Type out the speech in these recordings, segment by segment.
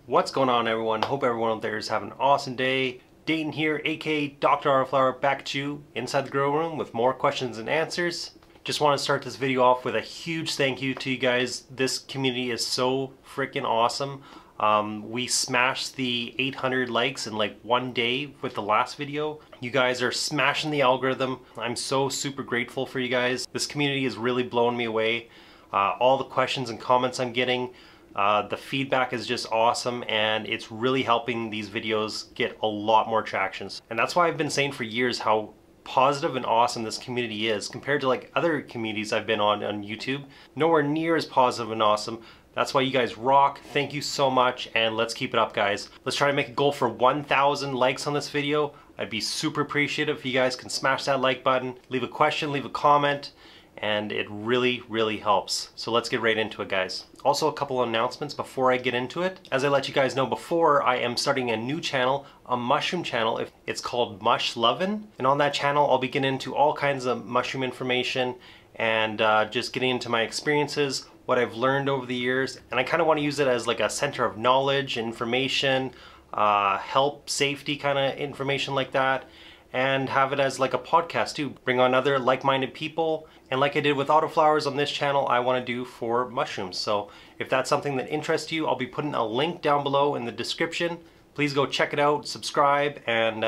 What's going on, everyone? Hope everyone out there is having an awesome day. Dayton here, aka Dr. Autoflower, back at you inside the grow room with more questions and answers. Just want to start this video off with a huge thank you to you guys. This community is so freaking awesome. We smashed the 800 likes in like one day with the last video. You guys are smashing the algorithm. I'm so super grateful for you guys. This community is really blowing me away. All the questions and comments I'm getting, the feedback is just awesome, and it's really helping these videos get a lot more traction. And that's why I've been saying for years how positive and awesome this community is compared to like other communities I've been on YouTube. Nowhere near as positive and awesome. That's why you guys rock. Thank you so much, and let's keep it up, guys. Let's try to make a goal for 1,000 likes on this video. I'd be super appreciative if you guys can smash that like button, leave a question, leave a comment, and it really helps. So let's get right into it, guys. Also, a couple of announcements before I get into it. As I let you guys know before, I am starting a new channel, a mushroom channel. It's called MushLoven, and on that channel I'll be getting into all kinds of mushroom information and just getting into my experiences, what I've learned over the years, and I kind of want to use it as like a center of knowledge, information, help, safety kind of information like that, and have it as like a podcast too. Bring on other like-minded people, and like I did with autoflowers on this channel, I want to do for mushrooms. So if that's something that interests you, I'll be putting a link down below in the description. Please go check it out, subscribe, and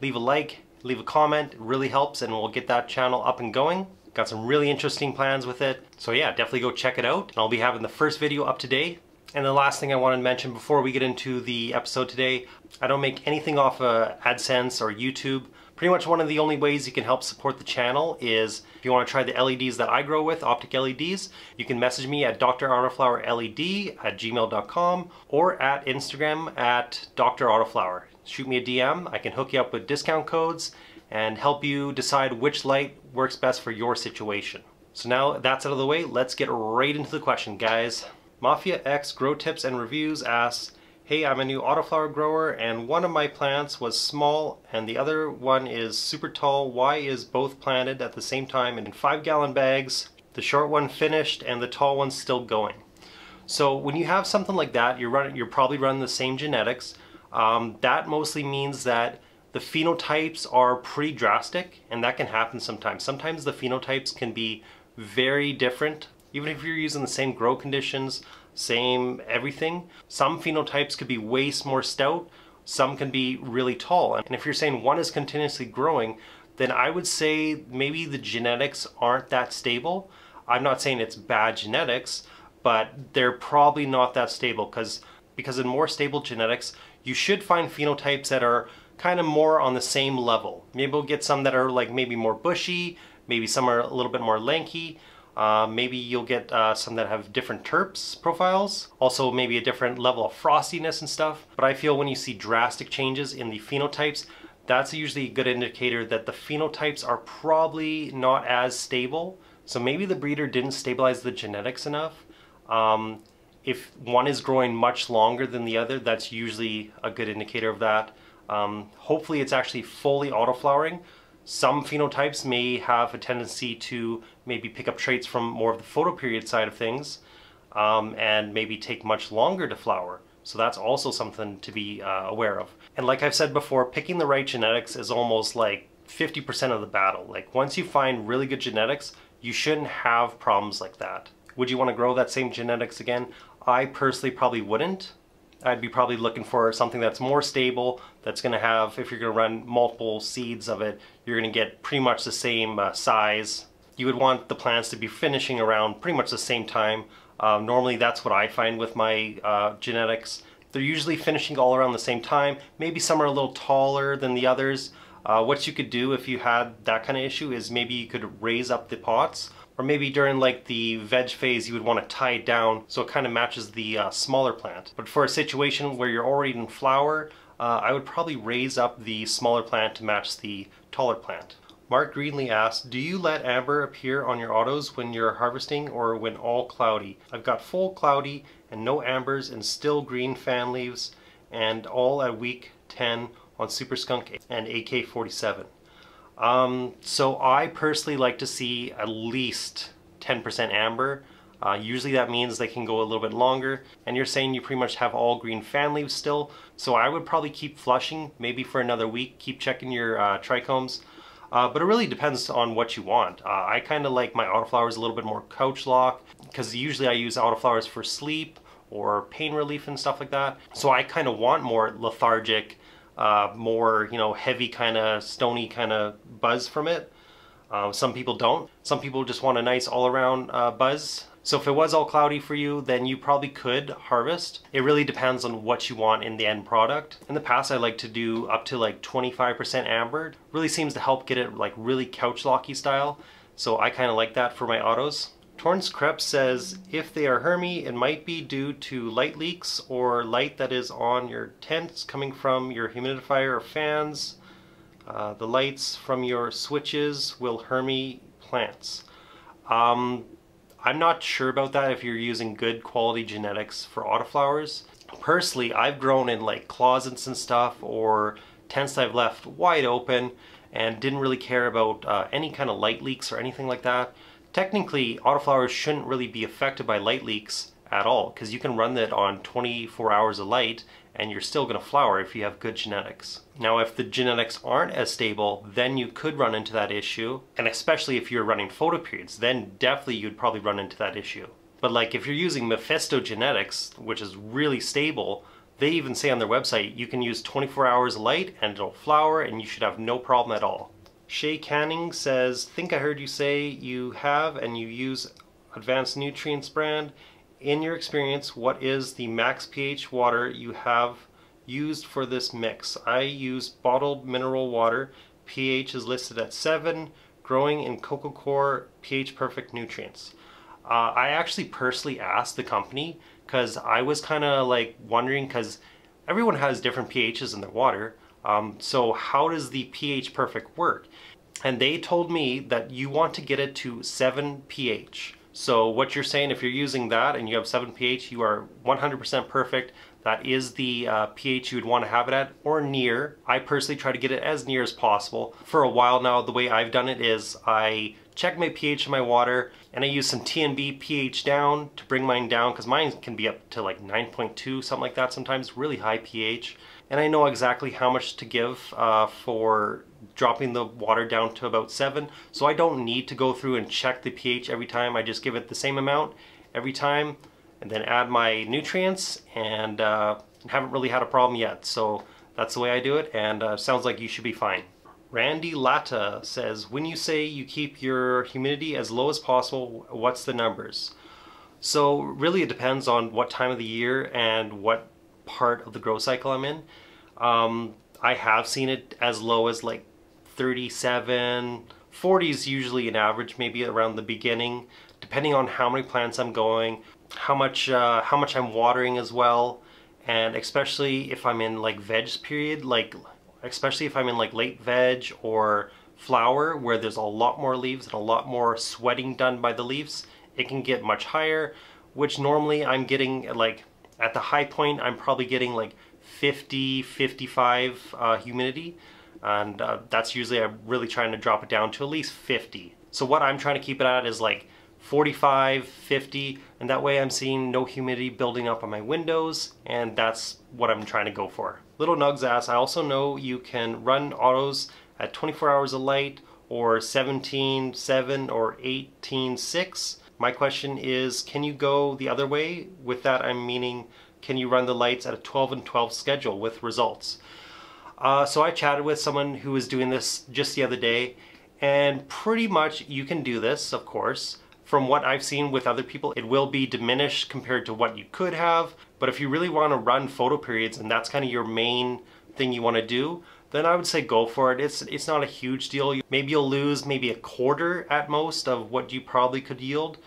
leave a like, leave a comment. It really helps, and we'll get that channel up and going. Got some really interesting plans with it. So yeah, definitely go check it out. And I'll be having the first video up today. And the last thing I want to mention before we get into the episode today, I don't make anything off of AdSense or YouTube. Pretty much one of the only ways you can help support the channel is if you want to try the LEDs that I grow with, optic LEDs, you can message me at drautoflowerled@gmail.com or at Instagram at drautoflower. Shoot me a DM. I can hook you up with discount codes and help you decide which light works best for your situation. So now that's out of the way, let's get right into the question, guys. Mafia X Grow Tips and Reviews asks, hey, I'm a new autoflower grower and one of my plants was small and the other one is super tall. Why is both planted at the same time in 5-gallon bags? The short one finished and the tall one's still going. So when you have something like that, you're probably running the same genetics. That mostly means that the phenotypes are pretty drastic, and that can happen sometimes. Sometimes the phenotypes can be very different. Even if you're using the same grow conditions, same everything, some phenotypes could be way more stout, some can be really tall. And if you're saying one is continuously growing, then I would say maybe the genetics aren't that stable. I'm not saying it's bad genetics, but they're probably not that stable because in more stable genetics, you should find phenotypes that are kind of more on the same level. Maybe we'll get some that are like maybe more bushy, maybe some are a little bit more lanky. Maybe you'll get some that have different terps profiles, also maybe a different level of frostiness and stuff. But I feel when you see drastic changes in the phenotypes, that's usually a good indicator that the phenotypes are probably not as stable. So maybe the breeder didn't stabilize the genetics enough. If one is growing much longer than the other, that's usually a good indicator of that. Hopefully it's actually fully autoflowering. Some phenotypes may have a tendency to maybe pick up traits from more of the photoperiod side of things, and maybe take much longer to flower. So that's also something to be aware of. And like I've said before, picking the right genetics is almost like 50% of the battle. Like once you find really good genetics, you shouldn't have problems like that. Would you want to grow that same genetics again? I personally probably wouldn't. I'd be probably looking for something that's more stable, that's going to have, if you're going to run multiple seeds of it, you're going to get pretty much the same size. You would want the plants to be finishing around pretty much the same time. Normally that's what I find with my genetics. They're usually finishing all around the same time. Maybe some are a little taller than the others. What you could do if you had that kind of issue is maybe you could raise up the pots, or maybe during like the veg phase you would want to tie it down so it kind of matches the smaller plant. But for a situation where you're already in flower, I would probably raise up the smaller plant to match the taller plant. Mark Greenlee asks, do you let amber appear on your autos when you're harvesting or when all cloudy? I've got full cloudy and no ambers and still green fan leaves, and all at week 10 on Super Skunk and AK-47. So I personally like to see at least 10% amber. Usually that means they can go a little bit longer, and you're saying you pretty much have all green fan leaves still, so I would probably keep flushing maybe for another week, keep checking your trichomes. But it really depends on what you want. I kind of like my autoflowers a little bit more couch lock, because usually I use autoflowers for sleep or pain relief and stuff like that. So I kind of want more lethargic, more, you know, heavy kind of stony kind of buzz from it. Some people don't. Some people just want a nice all-around buzz. So if it was all cloudy for you, then you probably could harvest. It really depends on what you want in the end product. In the past, I like to do up to like 25% amber. Really seems to help get it like really couch locky style. So I kind of like that for my autos. Torrance Krebs says, if they are Hermy, it might be due to light leaks or light that is on your tents coming from your humidifier or fans. The lights from your switches will Hermy plants. I'm not sure about that if you're using good quality genetics for autoflowers. Personally, I've grown in like closets and stuff, or tents I've left wide open and didn't really care about any kind of light leaks or anything like that. Technically, autoflowers shouldn't really be affected by light leaks at all, because you can run that on 24 hours of light and you're still going to flower if you have good genetics. Now, if the genetics aren't as stable, then you could run into that issue, and especially if you're running photoperiods, then definitely you'd probably run into that issue. But like if you're using Mephisto genetics, which is really stable, they even say on their website you can use 24 hours of light and it'll flower and you should have no problem at all. Shay Canning says, think I heard you say you have and you use Advanced Nutrients brand. In your experience, what is the max pH water you have used for this mix? I use bottled mineral water. pH is listed at 7. Growing in Coco Core, pH perfect nutrients. I actually personally asked the company because I was kind of like wondering, because everyone has different pHs in their water. So how does the pH perfect work? And they told me that you want to get it to 7 pH. So what you're saying, if you're using that and you have 7 pH, you are 100% perfect. That is the pH you would want to have it at, or near. I personally try to get it as near as possible. For a while now, the way I've done it is I check my pH in my water and I use some TNB pH down to bring mine down, because mine can be up to like 9.2, something like that sometimes, really high pH. And I know exactly how much to give for dropping the water down to about 7. So I don't need to go through and check the pH every time. I just give it the same amount every time and then add my nutrients, and haven't really had a problem yet. So that's the way I do it, and sounds like you should be fine. Randy Latta says, when you say you keep your humidity as low as possible, what's the numbers? So really it depends on what time of the year and what part of the grow cycle I'm in. I have seen it as low as like 37, 40 is usually an average, maybe around the beginning, depending on how many plants I'm going, how much I'm watering as well, and especially if I'm in like veg period, especially if I'm in like late veg or flower where there's a lot more leaves and a lot more sweating done by the leaves, it can get much higher, which normally I'm getting like at the high point I'm probably getting like 50, 55 humidity, and that's usually I'm really trying to drop it down to at least 50. So what I'm trying to keep it at is like 45, 50, and that way I'm seeing no humidity building up on my windows, and that's what I'm trying to go for. Little Nugs asks, I also know you can run autos at 24 hours of light or 17.7 or 18.6. My question is, can you go the other way? With that I'm meaning, can you run the lights at a 12 and 12 schedule with results? So I chatted with someone who was doing this just the other day, and pretty much you can do this, of course. From what I've seen with other people, it will be diminished compared to what you could have, but if you really want to run photo periods and that's kind of your main thing you want to do, then I would say go for it. It's not a huge deal. Maybe you'll lose maybe a quarter at most of what you probably could yield,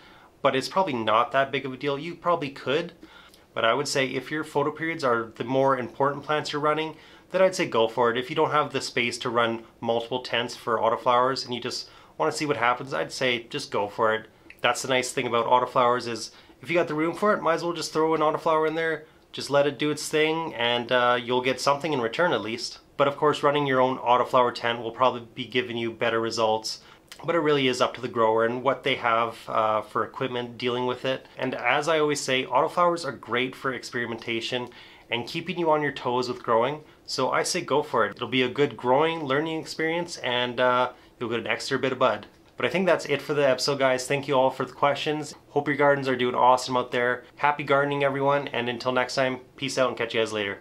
but it's probably not that big of a deal. You probably could, but I would say if your photo periods are the more important plants you're running, then I'd say go for it. If you don't have the space to run multiple tents for autoflowers and you just want to see what happens, I'd say just go for it. That's the nice thing about autoflowers is if you got the room for it, might as well just throw an autoflower in there, just let it do its thing, and you'll get something in return at least. But of course, running your own autoflower tent will probably be giving you better results but it really is up to the grower and what they have for equipment dealing with it. And as I always say, autoflowers are great for experimentation and keeping you on your toes with growing. So I say go for it. It'll be a good growing, learning experience, and you'll get an extra bit of bud. But I think that's it for the episode, guys. Thank you all for the questions. Hope your gardens are doing awesome out there. Happy gardening, everyone, and until next time, peace out and catch you guys later.